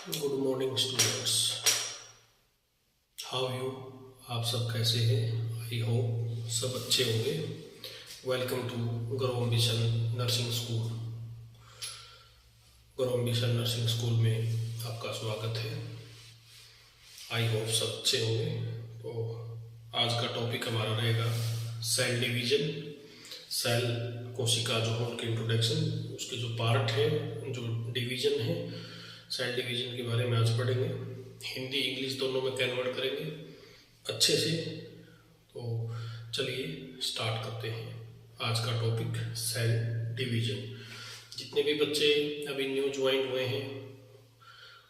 Good morning students, how you. आप सब कैसे हैं? आई होप सब अच्छे होंगे। Welcome to Gaurav mission nursing school. Gaurav mission nursing school में आपका स्वागत है। आई होप सब अच्छे होंगे। तो आज का टॉपिक हमारा रहेगा सेल डिवीजन। सेल कोशिका जो है उनके इंट्रोडक्शन, उसके जो पार्ट है, जो डिवीजन है, सेल डिवीजन के बारे में आज पढ़ेंगे। हिंदी इंग्लिश दोनों में कन्वर्ट करेंगे अच्छे से। तो चलिए स्टार्ट करते हैं आज का टॉपिक सेल डिवीजन। जितने भी बच्चे अभी न्यू ज्वाइन हुए हैं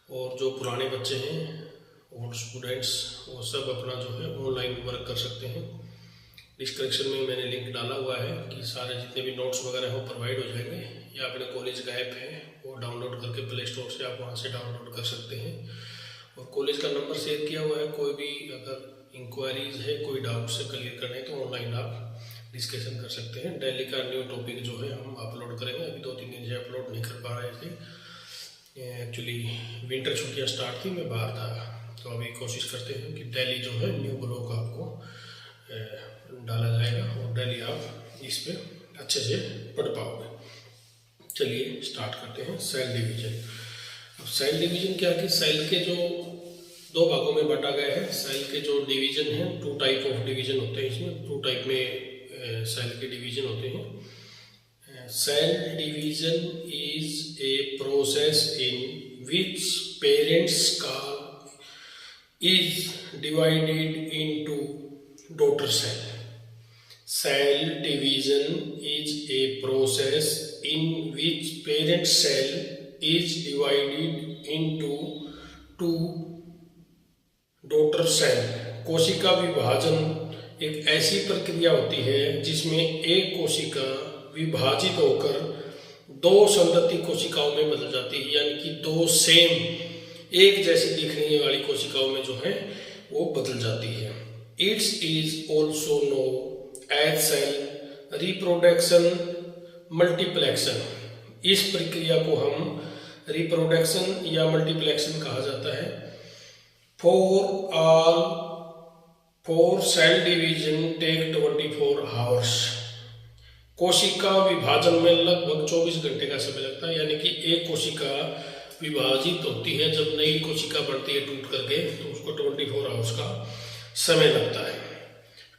और जो पुराने बच्चे हैं, ओल्ड स्टूडेंट्स, वो सब अपना जो है ऑनलाइन वर्क कर सकते हैं। डिस्क्रिप्शन में मैंने लिंक डाला हुआ है कि सारे जितने भी नोट्स वगैरह हो प्रोवाइड हो जाएंगे, या अपने कॉलेज का ऐप है वो डाउनलोड करके प्ले स्टोर से आप वहाँ से डाउनलोड कर सकते हैं। और कॉलेज का नंबर शेयर किया हुआ है। कोई भी अगर इंक्वायरीज है, कोई डाउट से क्लियर करने हैं तो ऑनलाइन आप डिस्कशन कर सकते हैं। डेली का न्यू टॉपिक जो है हम अपलोड करेंगे। अभी 2-3 दिन से अपलोड नहीं कर पा रहे थे, एक्चुअली विंटर छुट्टियाँ स्टार्ट थी, मैं बाहर था। तो अभी कोशिश करते हैं कि डेली जो है न्यू ब्लॉग आपको डाला जाएगा और डेली आप इस पे अच्छे से पढ़ पाओगे। चलिए स्टार्ट करते हैं सेल डिवीजन। अब सेल डिवीजन क्या है कि सेल के जो दो भागों में बांटा गया है। सेल के जो डिवीजन है, 2 टाइप ऑफ डिवीजन होते हैं। इसमें 2 टाइप में सेल के डिवीजन होते हैं। Cell division is a process in which parents का is divided into daughter cell. Cell division is a process in which parent cell is divided into 2 daughter cell. कोशिका विभाजन एक ऐसी प्रक्रिया होती है जिसमें एक कोशिका विभाजित होकर 2 संतति कोशिकाओं में बदल जाती है, यानी कि 2 सेम एक जैसी दिखने वाली कोशिकाओं में जो है वो बदल जाती है। It's is also known as cell reproduction multiplication. इस प्रक्रिया को हम रिप्रोडक्शन या मल्टीप्लेक्शन कहा जाता है। For cell division take 24 hours. कोशिका विभाजन में लगभग 24 घंटे का समय लगता है, यानी कि एक कोशिका विभाजित होती है, जब नई कोशिका बढ़ती है टूट करके, तो उसको 24 आवर्स का समय लगता है।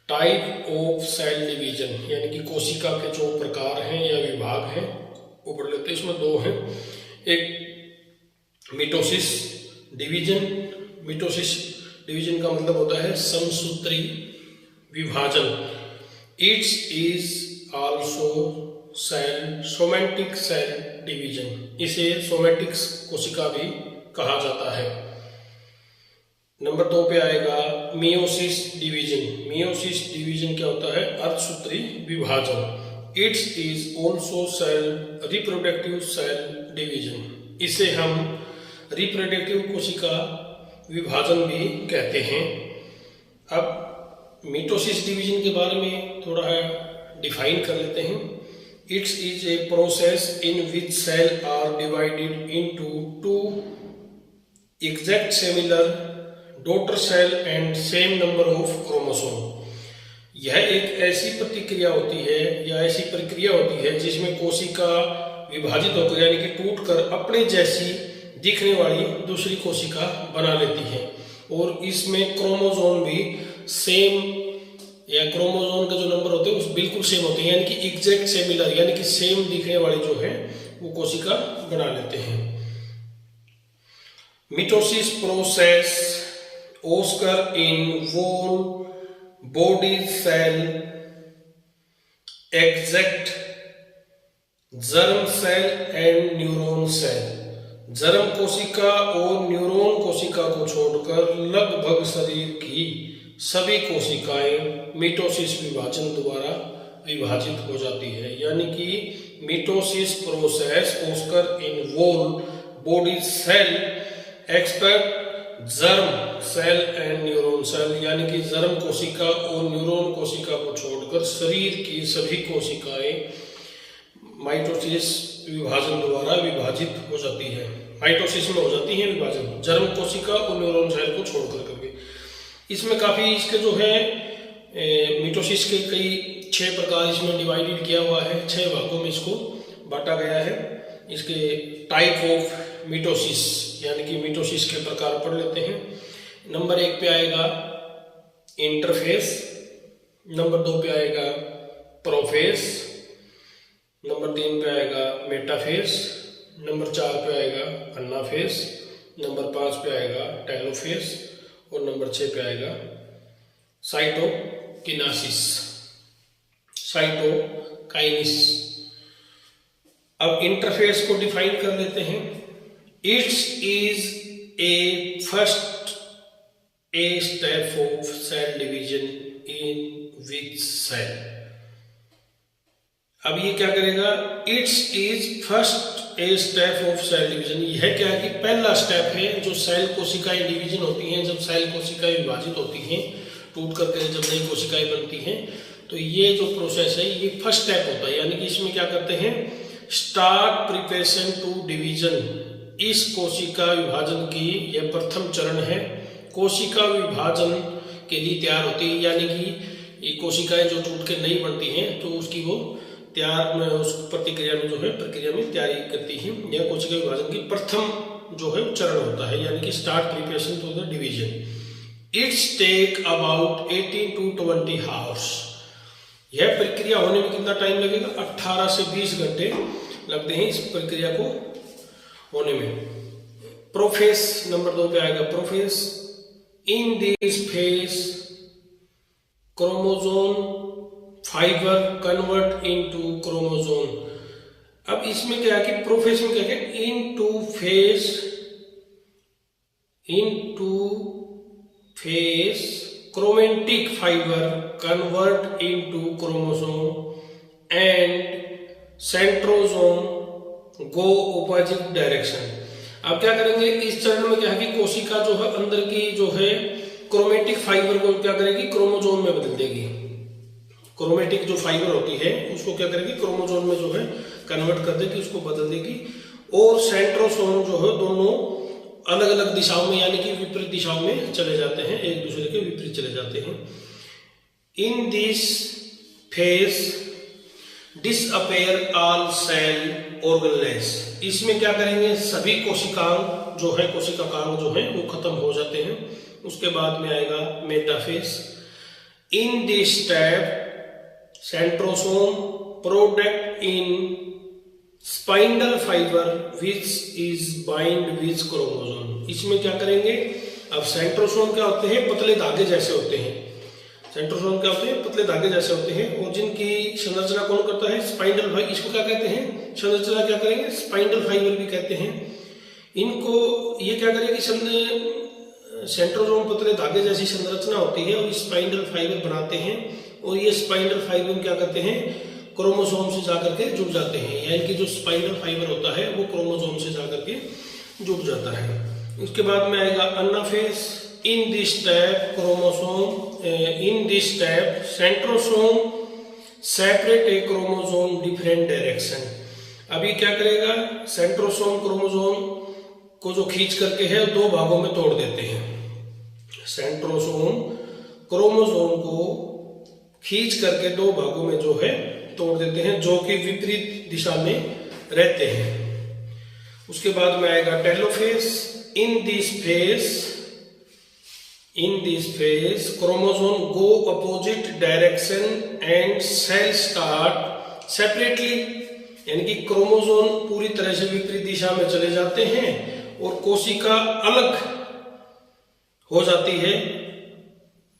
टाइप ऑफ सेल डिवीजन, यानी कि कोशिका के जो प्रकार हैं या विभाग हैं वो पढ़ लेते हैं। इसमें 2 हैं। एक मिटोसिस डिवीजन। मिटोसिस डिवीजन का मतलब होता है समसूत्री विभाजन। It's is also cell somatic cell division. इसे सोमेटिक कोशिका भी कहा जाता है। नंबर 2 पे आएगा मियोसिस डिवीजन। मियोसिस डिवीजन क्या होता है? अर्धसूत्री विभाजन। It's is also cell reproductive cell division. इसे हम रिप्रोडक्टिव कोशिका विभाजन भी कहते हैं। अब मिटोसिस डिवीजन के बारे में थोड़ा डिफाइन कर लेते हैं। It is a process in which cells are divided into 2 exact similar daughter cell and same number of chromosome. यह एक ऐसी प्रतिक्रिया होती है या ऐसी प्रक्रिया होती है जिसमें कोशिका विभाजित होकर, यानी कि टूटकर अपने जैसी दिखने वाली दूसरी कोशिका बना लेती है। और इसमें क्रोमोसोम भी सेम, या क्रोमोसोम के जो नंबर होते हैं उस बिल्कुल सेम होते हैं, यानी कि एग्जैक्ट सिमिलर, यानी कि सेम दिखने वाली जो है वो कोशिका बना लेते हैं। मिटोसिस प्रोसेस ओस्कर in whole body cell except germ cell and neuron cell. Germ कोशिका और न्यूरॉन कोशिका को छोड़कर लगभग शरीर की सभी कोशिकाएं मिटोसिस विभाजन द्वारा विभाजित हो जाती है। यानी कि मिटोसिस प्रोसेस ओस्कर in whole body cell except germ cell and neuron cell, यानी कि जर्म कोशिका और न्यूरॉन कोशिका को छोड़कर शरीर की सभी कोशिकाएं माइटोसिस विभाजन द्वारा विभाजित हो जाती है। माइटोसिस में हो जाती है विभाजन, जर्म कोशिका और न्यूरॉन सेल को छोड़कर करके। इसमें काफी इसके जो है मिटोसिस के कई 6 प्रकार इसमें डिवाइडेड किया हुआ है, 6 भागों में इसको बांटा गया है। इसके टाइप ऑफ मिटोसिस यानी कि मिटोसिस के प्रकार पढ़ लेते हैं। नंबर 1 पे आएगा इंटरफेस, नंबर 2 पे आएगा प्रोफेस, नंबर 3 पे आएगा मेटाफेस, नंबर 4 पे आएगा अनाफेस, नंबर 5 पे आएगा टेलोफेस और नंबर 6 पे आएगा साइटोकिनेसिस, साइटोकाइनिस। अब इंटरफेस को डिफाइन कर लेते हैं। It's is a first step of cell division in which cell. अब ये क्या करेगा, it's is first step of cell division. यह क्या है कि पहला स्टेप है जो सेल कोशिकाएं डिवीजन होती हैं, जब सेल कोशिकाएं विभाजित होती हैं, टूट करके जब नई कोशिकाएं बनती हैं, तो ये जो प्रोसेस है ये फर्स्ट स्टेप होता है। यानी कि इसमें क्या करते हैं, स्टार्ट प्रिपरेशन टू डिवीजन। इस कोशिका विभाजन की यह प्रथम चरण है। कोशिका विभाजन के लिए तैयार होती है, यानी कि ये कोशिकाएं जो टूट के नई बनती हैं तो उसकी वो तैयार में उस प्रतिक्रिया में जो है प्रक्रिया में तैयारी करती है। यह कोशिका विभाजन की प्रथम जो है चरण होता है, यानी कि start preparation to the division. It's take about 18 to 20 hours. यह प्रक्रिया होने में कितना टाइम लगेगा, 18 से 20 घंटे लगते हैं इस प्रक्रिया को होने में। प्रोफेस नंबर 2 पे आएगा prophase. In this phase chromosome fibre convert into chromosome. अब इसमें क्या है कि प्रोफेस में क्या है, into phase chromatic fiber convert into chromosome and centrosome go opposite direction। अब क्या करेंगे, इस चरण में क्या है कि कोशिका जो है अंदर की जो है क्रोमेटिक फाइबर को क्या करेगी, क्रोमोसोम में बदल देगी। क्रोमेटिक जो फाइबर होती है उसको क्या करेगी, क्रोमोसोम में जो है कन्वर्ट कर देगी, उसको बदल देगी। और सेंट्रोसोम जो है दोनों अलग अलग दिशाओं में यानी कि विपरीत दिशाओं में चले जाते हैं, एक दूसरे के विपरीत चले जाते हैं। In this phase disappear all cell organelles. इसमें क्या करेंगे, सभी कोशिकांग जो है कोशिकांग जो है वो खत्म हो जाते हैं। उसके बाद में आएगा metaphase. In this step centrosome product in spindle fibre which is bind which chromosome. इसमें क्या करेंगे, अब सेंट्रोसोम क्या होते हैं, पतले धागे जैसे होते हैं। सेंट्रोसोम क्या होते हैं, पतले धागे जैसे होते हैं, और जिनकी संरचना कौन करता है, स्पाइंडल फाइबर। इसको क्या कहते हैं, संरचना क्या करेंगे, स्पाइंडल फाइबर भी कहते हैं। इनको ये क्या करेगी, सेंट्रोसोम पतले धागे जैसी संरचना होती है और स्पाइंडल फाइबर बनाते हैं, और ये स्पाइंडल फाइबर क्या करते हैं, क्रोमोसोम से जाकर के जुड़ जाते हैं। यानी कि जो स्पाइंडल फाइबर होता है वो क्रोमोसोम से जाकर के जुड़ जाता है। उसके बाद में आएगा anaphase. In this step centrosome separate a chromosome different direction. अभी क्या करेगा, सेंट्रोसोम क्रोमोसोम को जो खींच करके है 2 भागों में तोड़ देते हैं। सेंट्रोसोम क्रोमोसोम को खींच करके 2 भागों में जो है तोड़ देते हैं, जो कि विपरीत दिशा में रहते हैं। उसके बाद में आएगा telophase. In this phase chromosome go opposite direction and cell start separately. यानी कि क्रोमोसोम पूरी तरह से विपरीत दिशा में चले जाते हैं और कोशिका अलग हो जाती है।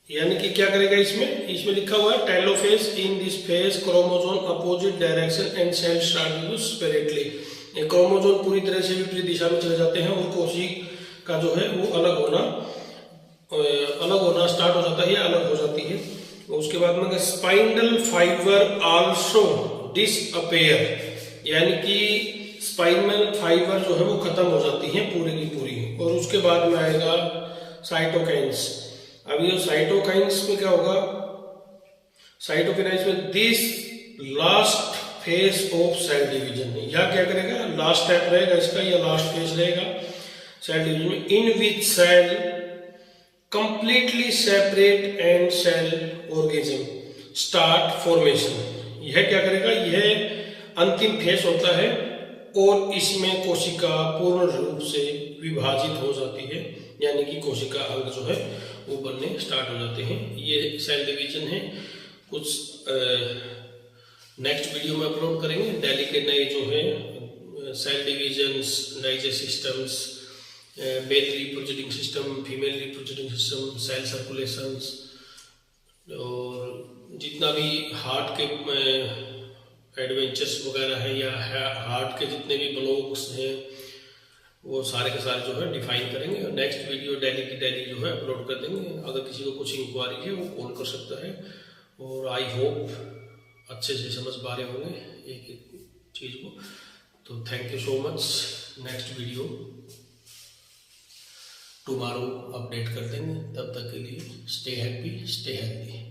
यानी कि क्या करेगा, इसमें लिखा हुआ है telophase. In this phase chromosome opposite direction and cell start separately. Chromosome पूरी तरह से विपरीत दिशा में चले जाते हैं और कोशिका जो है वो अलग होना स्टार्ट हो जाता है, अलग हो जाती है। उसके बाद में स्पाइंडल फाइबर आल्सो डिसअपेयर। यानी कि स्पाइनल फाइबर जो है वो खत्म हो जाती है पूरी की पूरी। और उसके बाद में आएगा साइटोकाइन्स। अब ये साइटोकाइन्स में क्या होगा, साइटोकाइन्स में this last phase of cell division. या क्या करेगा, लास्ट स्टेप रहेगा इसका, या लास्ट फेज रहेगा सेल डिवीजन में, in which cell completely separate and cell organism start formation. यह क्या करेगा, यह अंतिम फेज होता है और इसमें कोशिका पूर्ण रूप से विभाजित हो जाती है, यानी कि कोशिका अंग जो है वो बनने स्टार्ट हो जाते हैं। ये सेल डिवीजन है। कुछ नेक्स्ट वीडियो में अपलोड करेंगे। दिल्ली के नए जो है cell divisions, digest systems, male reproducing system, female reproducing system, cell circulations, और जितना भी हार्ट के एडवेंचर्स वगैरह है या हार्ट के जितने भी ब्लॉक्स हैं वो सारे के सारे जो है डिफाइन करेंगे। और नेक्स्ट वीडियो दिल्ली की दिल्ली जो है अपलोड कर देंगे। अगर किसी को कुछ इंक्वायरी है वो कॉल कर सकता है। और आई होप अच्छे से समझ पा रहे होंगे एक एक चीज़ को। तो thank you so much. Next video tomorrow update कर देंगे। तब तक के लिए स्टे हैप्पी, स्टे हेल्दी।